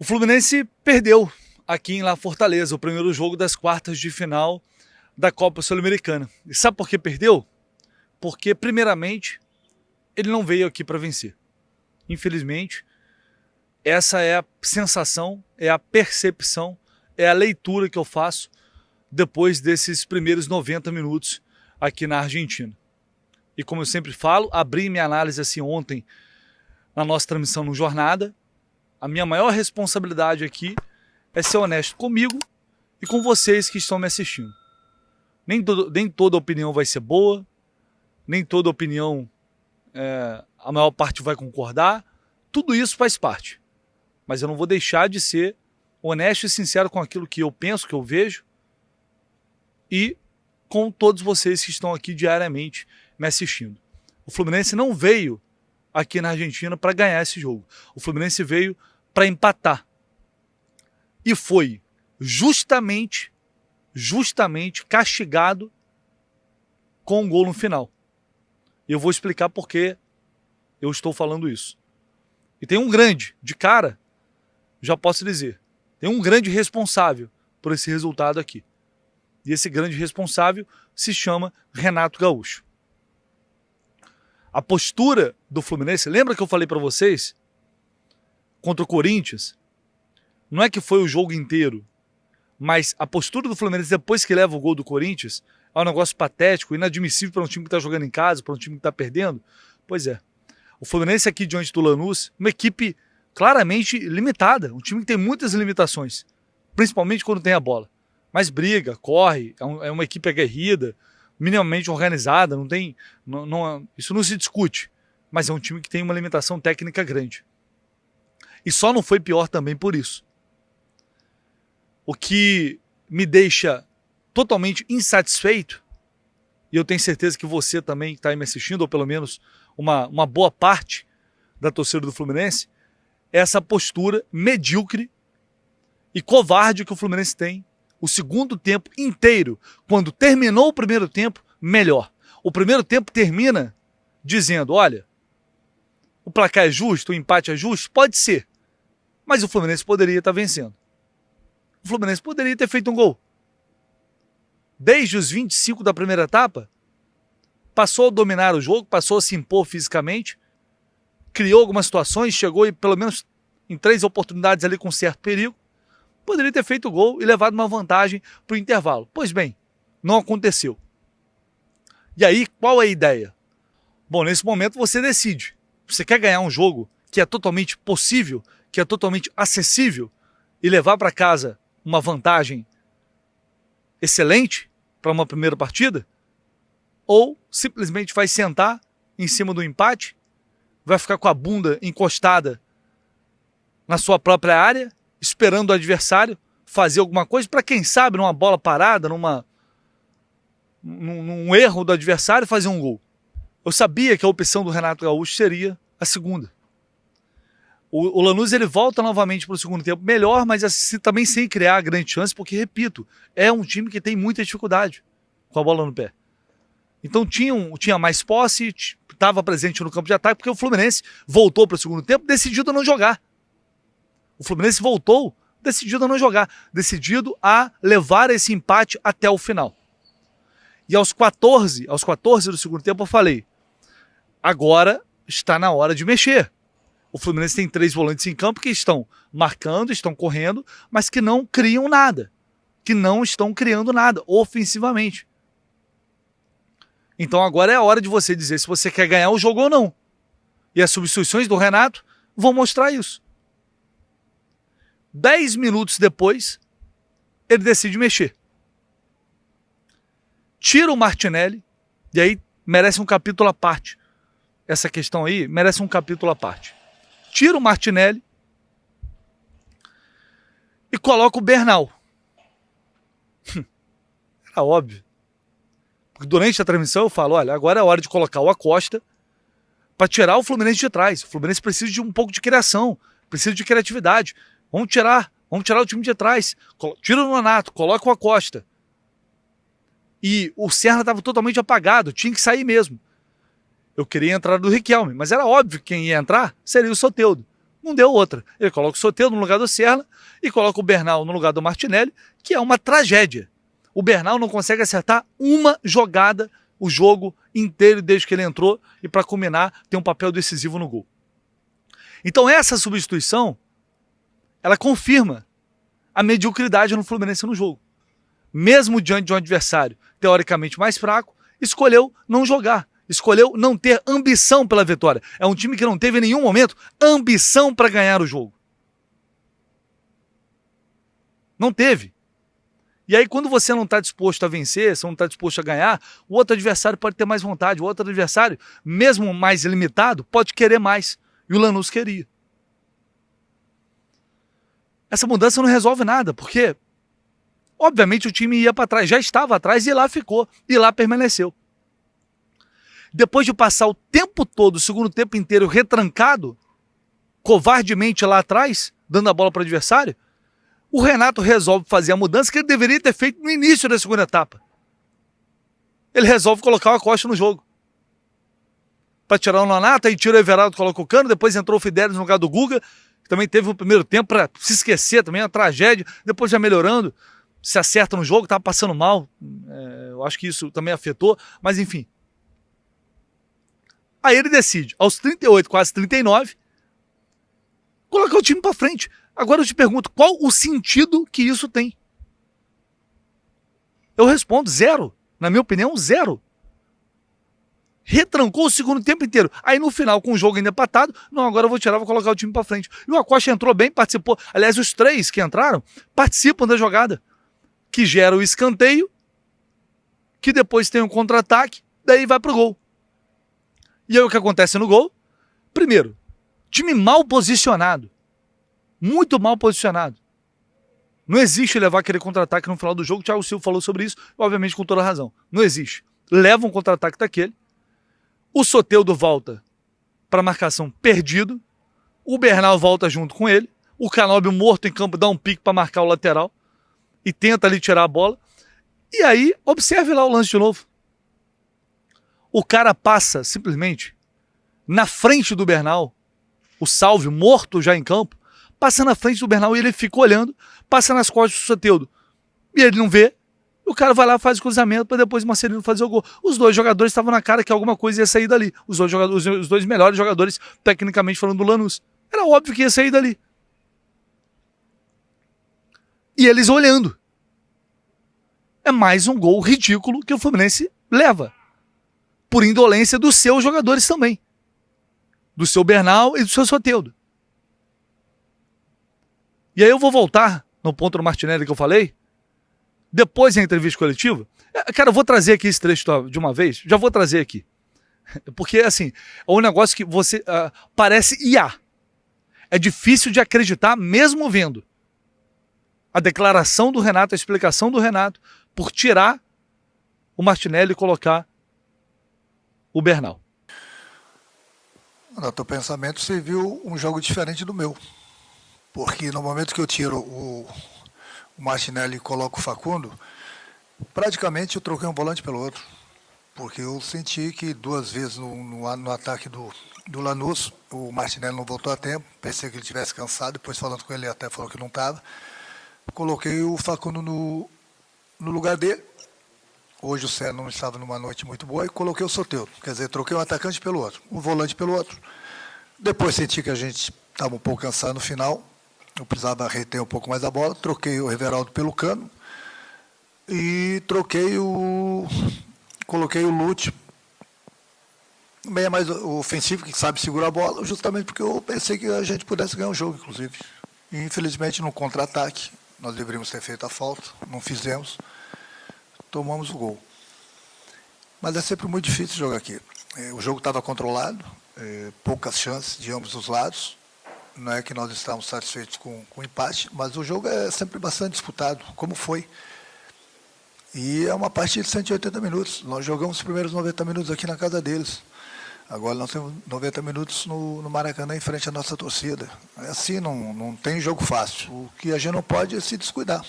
Fluminense perdeu aqui em La Fortaleza, o primeiro jogo das quartas de final da Copa Sul-Americana. E sabe por que perdeu? Porque, primeiramente, ele não veio aqui para vencer. Infelizmente, essa é a sensação, é a percepção, é a leitura que eu faço depois desses primeiros 90 minutos aqui na Argentina. E como eu sempre falo, abri minha análise assim ontem na nossa transmissão no Jornada. A minha maior responsabilidade aqui é ser honesto comigo e com vocês que estão me assistindo. Nem toda opinião vai ser boa, nem toda opinião a maior parte vai concordar. Tudo isso faz parte. Mas eu não vou deixar de ser honesto e sincero com aquilo que eu penso, que eu vejo, e com todos vocês que estão aqui diariamente me assistindo. O Fluminense não veio aqui na Argentina para ganhar esse jogo. O Fluminense veio para empatar. E foi justamente castigado com um gol no final. E eu vou explicar por que eu estou falando isso. E tem um grande, de cara, já posso dizer, tem um grande responsável por esse resultado aqui. E esse grande responsável se chama Renato Gaúcho. A postura do Fluminense, lembra que eu falei para vocês, contra o Corinthians, não é que foi o jogo inteiro, mas a postura do Fluminense depois que leva o gol do Corinthians é um negócio patético, inadmissível para um time que está jogando em casa, para um time que está perdendo. Pois é, o Fluminense aqui diante do Lanús, uma equipe claramente limitada, um time que tem muitas limitações, principalmente quando tem a bola. Mas briga, corre, é uma equipe aguerrida, minimamente organizada, isso não se discute, mas é um time que tem uma limitação técnica grande. E só não foi pior também por isso. O que me deixa totalmente insatisfeito, e eu tenho certeza que você também está aí me assistindo, ou pelo menos uma boa parte da torcida do Fluminense, é essa postura medíocre e covarde que o Fluminense tem o segundo tempo inteiro. Quando terminou o primeiro tempo, melhor. O primeiro tempo termina dizendo, olha, o placar é justo, o empate é justo? Pode ser. Mas o Fluminense poderia estar vencendo. O Fluminense poderia ter feito um gol. Desde os 25 da primeira etapa, passou a dominar o jogo, passou a se impor fisicamente, criou algumas situações, chegou pelo menos em 3 oportunidades ali com certo perigo, poderia ter feito o gol e levado uma vantagem para o intervalo. Pois bem, não aconteceu. E aí, qual é a ideia? Bom, nesse momento você decide. Você quer ganhar um jogo que é totalmente possível, que é totalmente acessível e levar para casa uma vantagem excelente para uma primeira partida? Ou simplesmente vai sentar em cima do empate, vai ficar com a bunda encostada na sua própria área, esperando o adversário fazer alguma coisa para, quem sabe, numa bola parada, num erro do adversário, fazer um gol. Eu sabia que a opção do Renato Gaúcho seria a segunda. O Lanús ele volta novamente para o segundo tempo melhor, mas assim, também sem criar grande chance, porque, repito, é um time que tem muita dificuldade com a bola no pé. Então tinha mais posse, estava presente no campo de ataque, porque o Fluminense voltou para o segundo tempo decidido a não jogar. O Fluminense voltou decidido a não jogar, decidido a levar esse empate até o final. E aos 14 do segundo tempo eu falei, agora está na hora de mexer. O Fluminense tem 3 volantes em campo que estão marcando, estão correndo, mas que não criam nada, que não estão criando nada ofensivamente. Então agora é a hora de você dizer se você quer ganhar o jogo ou não. E as substituições do Renato vão mostrar isso. 10 minutos depois, ele decide mexer. Tira o Martinelli, e aí merece um capítulo à parte. Essa questão aí merece um capítulo à parte. Tira o Martinelli e coloca o Bernal. Era óbvio. Porque durante a transmissão eu falo, olha, agora é a hora de colocar o Acosta para tirar o Fluminense de trás. O Fluminense precisa de um pouco de criação, precisa de criatividade. Vamos tirar o time de trás. Tira o Nonato, coloca o Acosta. E o Serna estava totalmente apagado, tinha que sair mesmo. Eu queria entrar do Riquelme, mas era óbvio que quem ia entrar seria o Soteldo. Não deu outra. Ele coloca o Soteldo no lugar do Serna e coloca o Bernal no lugar do Martinelli, que é uma tragédia. O Bernal não consegue acertar uma jogada o jogo inteiro desde que ele entrou e, para culminar, tem um papel decisivo no gol. Então essa substituição, ela confirma a mediocridade no Fluminense no jogo. Mesmo diante de um adversário teoricamente mais fraco, escolheu não jogar, escolheu não ter ambição pela vitória. É um time que não teve em nenhum momento ambição para ganhar o jogo. Não teve. E aí quando você não está disposto a vencer, você não está disposto a ganhar, o outro adversário pode ter mais vontade, o outro adversário, mesmo mais limitado, pode querer mais. E o Lanús queria. Essa mudança não resolve nada, porque obviamente o time ia para trás, já estava atrás e lá ficou, e lá permaneceu. Depois de passar o tempo todo, o segundo tempo inteiro retrancado, covardemente lá atrás, dando a bola para o adversário, o Renato resolve fazer a mudança que ele deveria ter feito no início da segunda etapa. Ele resolve colocar o Acosta no jogo. Para tirar o Nonato, aí tira o Everaldo, coloca o Cano, depois entrou o Fidelis no lugar do Guga, que também teve um primeiro tempo para se esquecer também, uma tragédia, depois já melhorando, se acerta no jogo, estava passando mal, eu acho que isso também afetou, mas enfim. Aí ele decide, aos 38, quase 39, colocar o time para frente. Agora eu te pergunto, qual o sentido que isso tem? Eu respondo, zero. Na minha opinião, zero. Retrancou o segundo tempo inteiro. Aí no final, com o jogo ainda empatado, não, agora eu vou tirar, vou colocar o time para frente. E o Acosta entrou bem, participou. Aliás, os três que entraram participam da jogada, que gera o escanteio, que depois tem um contra-ataque, daí vai pro gol. E aí o que acontece no gol? Primeiro, time mal posicionado. Muito mal posicionado. Não existe levar aquele contra-ataque no final do jogo. O Thiago Silva falou sobre isso, obviamente com toda razão. Não existe. Leva um contra-ataque daquele. O Soteldo volta para marcação perdido. O Bernal volta junto com ele. O Canóbio morto em campo dá um pique para marcar o lateral e tenta ali tirar a bola. E aí, observe lá o lance de novo. O cara passa simplesmente na frente do Bernal, o Salvio morto já em campo, passa na frente do Bernal e ele fica olhando, passa nas costas do Soteldo. E ele não vê. O cara vai lá, faz o cruzamento para depois o Marcelino fazer o gol. Os dois jogadores estavam na cara que alguma coisa ia sair dali. Os dois melhores jogadores, tecnicamente falando, do Lanús. Era óbvio que ia sair dali. E eles olhando. É mais um gol ridículo que o Fluminense leva. Por indolência dos seus jogadores também. Do seu Bernal e do seu Soteldo. E aí eu vou voltar no ponto do Martinelli que eu falei. Depois da entrevista coletiva, cara, eu vou trazer aqui esse trecho de uma vez, já vou trazer aqui. Porque, assim, é um negócio que você parece IA. É difícil de acreditar, mesmo vendo a declaração do Renato, a explicação do Renato, por tirar o Martinelli e colocar o Bernal. No teu pensamento, você viu um jogo diferente do meu. Porque no momento que eu tiro o Martinelli e coloco o Facundo, praticamente eu troquei um volante pelo outro. Porque eu senti que duas vezes no ataque do Lanús, o Martinelli não voltou a tempo, pensei que ele estivesse cansado, depois falando com ele até falou que não estava. Coloquei o Facundo no lugar dele. Hoje o Serna não estava numa noite muito boa e coloquei o Soteldo. Quer dizer, troquei um atacante pelo outro, um volante pelo outro. Depois senti que a gente estava um pouco cansado no final, eu precisava reter um pouco mais a bola, troquei o Everaldo pelo Cano e coloquei o Lúcio, meio mais ofensivo, que sabe segurar a bola, justamente porque eu pensei que a gente pudesse ganhar o jogo, inclusive. E infelizmente no contra-ataque, nós deveríamos ter feito a falta, não fizemos, tomamos o gol. Mas é sempre muito difícil jogar aqui. O jogo estava controlado, poucas chances de ambos os lados. Não é que nós estávamos satisfeitos com o empate, mas o jogo é sempre bastante disputado, como foi. E é uma partida de 180 minutos. Nós jogamos os primeiros 90 minutos aqui na casa deles. Agora nós temos 90 minutos no Maracanã em frente à nossa torcida. É assim, não tem jogo fácil. O que a gente não pode é se descuidar.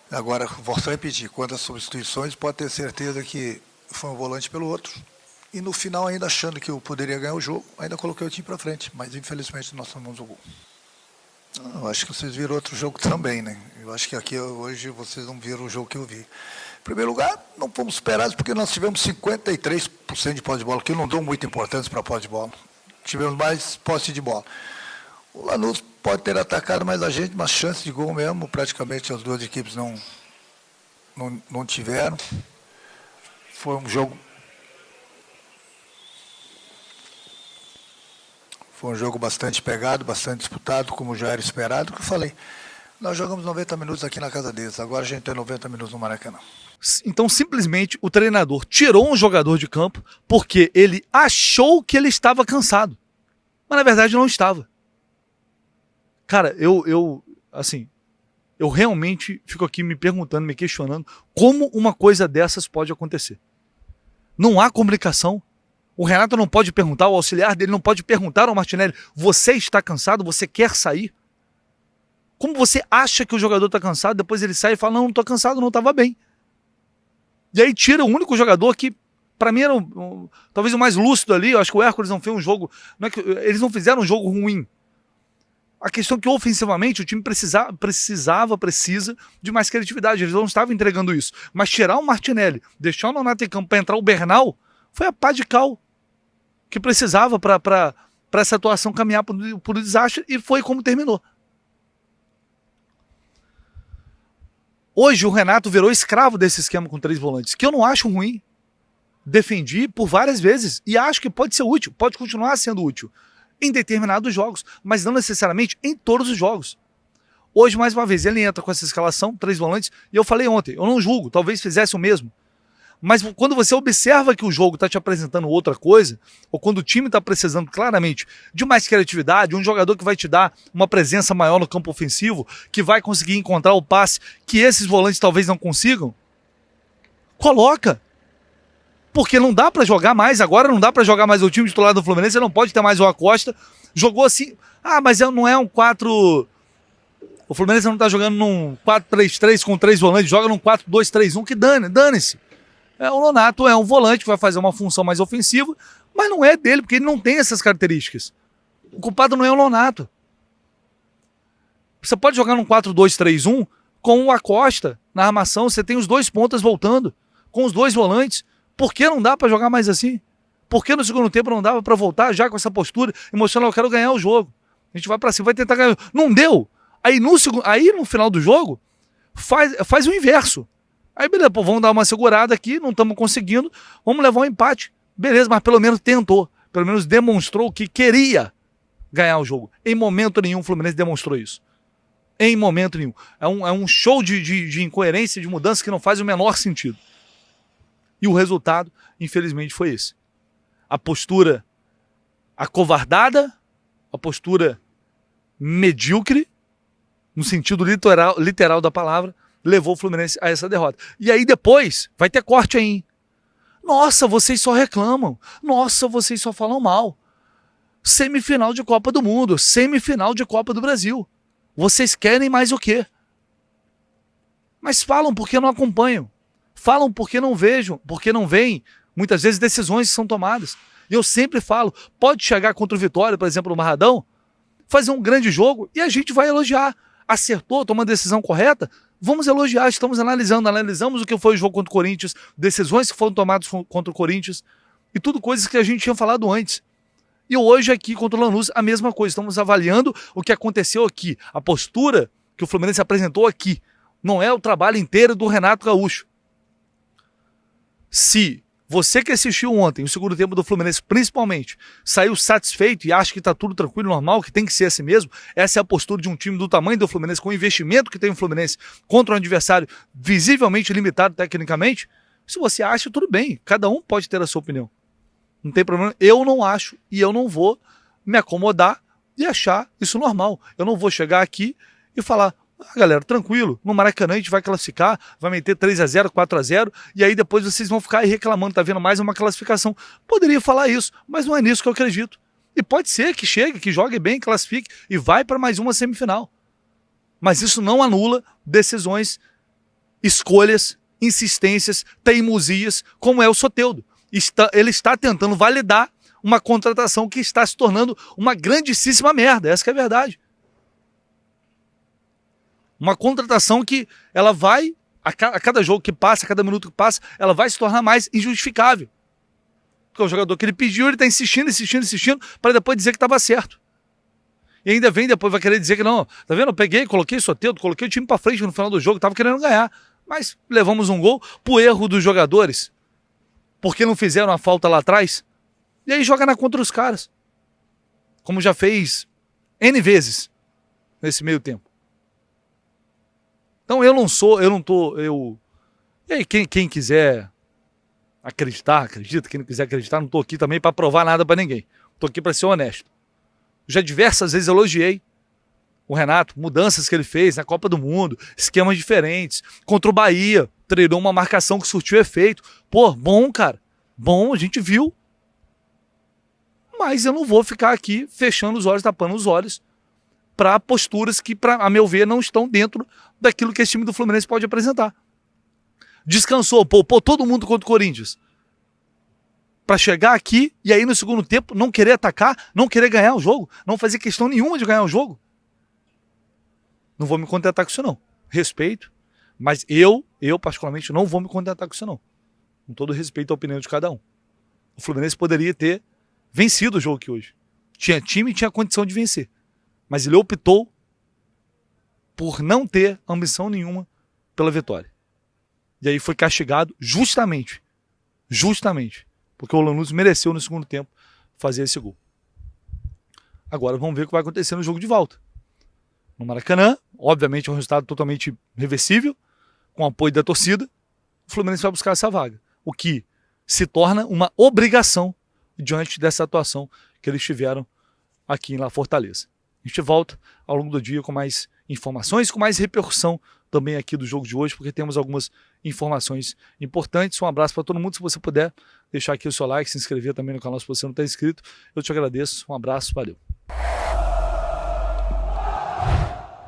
Agora, vou só repetir, quanto às substituições, pode ter certeza que foi um volante pelo outro. E no final, ainda achando que eu poderia ganhar o jogo, ainda coloquei o time para frente. Mas infelizmente nós tomamos o gol. Eu acho que vocês viram outro jogo também, né? Eu acho que aqui hoje vocês não viram o jogo que eu vi. Em primeiro lugar, não fomos esperados porque nós tivemos 53% de posse de bola, que eu não dou muita importância para posse de bola. Tivemos mais posse de bola. O Lanús pode ter atacado mais a gente, mas chance de gol mesmo, praticamente as duas equipes não tiveram. Foi um jogo bastante pegado, bastante disputado, como já era esperado, que eu falei. Nós jogamos 90 minutos aqui na casa deles, agora a gente tem 90 minutos no Maracanã. Então, simplesmente, o treinador tirou um jogador de campo porque ele achou que ele estava cansado. Mas, na verdade, não estava. Cara, eu realmente fico aqui me perguntando, me questionando como uma coisa dessas pode acontecer. Não há comunicação. O Renato não pode perguntar, o auxiliar dele não pode perguntar ao Martinelli: você está cansado? Você quer sair? Como você acha que o jogador está cansado? Depois ele sai e fala: não estou cansado, não estava bem. E aí tira o único jogador que, para mim, era talvez o mais lúcido ali. Eu acho que o Hércules não fez um jogo... Não é que, eles não fizeram um jogo ruim. A questão é que ofensivamente o time precisa de mais criatividade. Eles não estavam entregando isso. Mas tirar o Martinelli, deixar o Nonato em campo para entrar o Bernal, foi a pá de cal que precisava para essa atuação caminhar por um desastre, e foi como terminou. Hoje o Renato virou escravo desse esquema com 3 volantes, que eu não acho ruim. Defendi por várias vezes e acho que pode ser útil, pode continuar sendo útil em determinados jogos, mas não necessariamente em todos os jogos. Hoje, mais uma vez, ele entra com essa escalação, 3 volantes, e eu falei ontem, eu não julgo, talvez fizesse o mesmo. Mas quando você observa que o jogo está te apresentando outra coisa, ou quando o time está precisando claramente de mais criatividade, um jogador que vai te dar uma presença maior no campo ofensivo, que vai conseguir encontrar o passe que esses volantes talvez não consigam, coloca. Porque não dá para jogar mais, agora não dá para jogar mais o time titular do Fluminense, não pode ter mais o Acosta. Jogou assim, mas não é um 4... O Fluminense não está jogando num 4-3-3 com 3 volantes, joga num 4-2-3-1, que dane-se. O Nonato é um volante que vai fazer uma função mais ofensiva, mas não é dele, porque ele não tem essas características. O culpado não é o Nonato. Você pode jogar num 4-2-3-1 com o Acosta na armação, você tem os 2 pontas voltando, com os 2 volantes. Por que não dá para jogar mais assim? Por que no segundo tempo não dava para voltar já com essa postura emocional? Eu quero ganhar o jogo. A gente vai para cima, vai tentar ganhar. Não deu. Aí no final do jogo, faz o inverso. Aí beleza, vamos dar uma segurada aqui, não estamos conseguindo, vamos levar um empate. Beleza, mas pelo menos tentou. Pelo menos demonstrou que queria ganhar o jogo. Em momento nenhum o Fluminense demonstrou isso. Em momento nenhum. É um show de incoerência, de mudança que não faz o menor sentido. E o resultado, infelizmente, foi esse. A postura acovardada, a postura medíocre, no sentido literal da palavra, levou o Fluminense a essa derrota. E aí depois vai ter corte aí, hein? Nossa, vocês só reclamam. Nossa, vocês só falam mal. Semifinal de Copa do Mundo, semifinal de Copa do Brasil. Vocês querem mais o quê? Mas falam porque não acompanham. Falam porque não vejam, porque não veem, muitas vezes, decisões que são tomadas. E eu sempre falo, pode chegar contra o Vitória, por exemplo, no Marradão, fazer um grande jogo e a gente vai elogiar. Acertou, tomou a decisão correta, vamos elogiar, estamos analisamos o que foi o jogo contra o Corinthians, decisões que foram tomadas contra o Corinthians, e tudo coisas que a gente tinha falado antes. E hoje aqui contra o Lanús, a mesma coisa, estamos avaliando o que aconteceu aqui, a postura que o Fluminense apresentou aqui, não é o trabalho inteiro do Renato Gaúcho. Se você que assistiu ontem, o segundo tempo do Fluminense principalmente, saiu satisfeito e acha que está tudo tranquilo, normal, que tem que ser assim mesmo, essa é a postura de um time do tamanho do Fluminense, com o investimento que tem o Fluminense contra um adversário visivelmente limitado tecnicamente, se você acha, tudo bem, cada um pode ter a sua opinião. Não tem problema, eu não acho e eu não vou me acomodar e achar isso normal. Eu não vou chegar aqui e falar: galera, tranquilo, no Maracanã a gente vai classificar, vai meter 3-0, 4-0, e aí depois vocês vão ficar aí reclamando, tá vendo mais uma classificação. Poderia falar isso, mas não é nisso que eu acredito. E pode ser que chegue, que jogue bem, classifique e vai para mais uma semifinal. Mas isso não anula decisões, escolhas, insistências, teimosias, como é o Soteldo. ele está tentando validar uma contratação que está se tornando uma grandíssima merda. Essa que é a verdade. Uma contratação que ela vai, a cada jogo que passa, a cada minuto que passa, ela vai se tornar mais injustificável. Porque o jogador que ele pediu, ele está insistindo, para depois dizer que estava certo. E ainda vem depois, vai querer dizer que não, tá vendo? Eu peguei, coloquei o Soteldo, coloquei o time para frente no final do jogo, tava querendo ganhar. Mas levamos um gol por erro dos jogadores, porque não fizeram a falta lá atrás. E aí joga na contra os caras. Como já fez N vezes nesse meio tempo. Então E aí quem quiser acreditar, acredita, quem não quiser acreditar, não tô aqui também para provar nada para ninguém. Tô aqui para ser honesto. Já diversas vezes elogiei o Renato, mudanças que ele fez na Copa do Mundo, esquemas diferentes. Contra o Bahia, treinou uma marcação que surtiu efeito. Pô, bom, cara. Bom, a gente viu. Mas eu não vou ficar aqui fechando os olhos, tapando os olhos para posturas que, a meu ver, não estão dentro daquilo que esse time do Fluminense pode apresentar. Descansou, poupou todo mundo contra o Corinthians. Para chegar aqui e aí no segundo tempo não querer atacar, não querer ganhar o jogo, não fazer questão nenhuma de ganhar o jogo. Não vou me contentar com isso não. Respeito, mas eu particularmente não vou me contentar com isso não. Com todo respeito à opinião de cada um. O Fluminense poderia ter vencido o jogo aqui hoje. Tinha time e tinha condição de vencer. Mas ele optou por não ter ambição nenhuma pela vitória. E aí foi castigado justamente, porque o Lanús mereceu no segundo tempo fazer esse gol. Agora vamos ver o que vai acontecer no jogo de volta. No Maracanã, obviamente é um resultado totalmente reversível, com o apoio da torcida, o Fluminense vai buscar essa vaga. O que se torna uma obrigação diante dessa atuação que eles tiveram aqui em La Fortaleza. A gente volta ao longo do dia com mais informações, com mais repercussão também aqui do jogo de hoje, porque temos algumas informações importantes. Um abraço para todo mundo. Se você puder deixar aqui o seu like, se inscrever também no canal se você não está inscrito, eu te agradeço. Um abraço, valeu.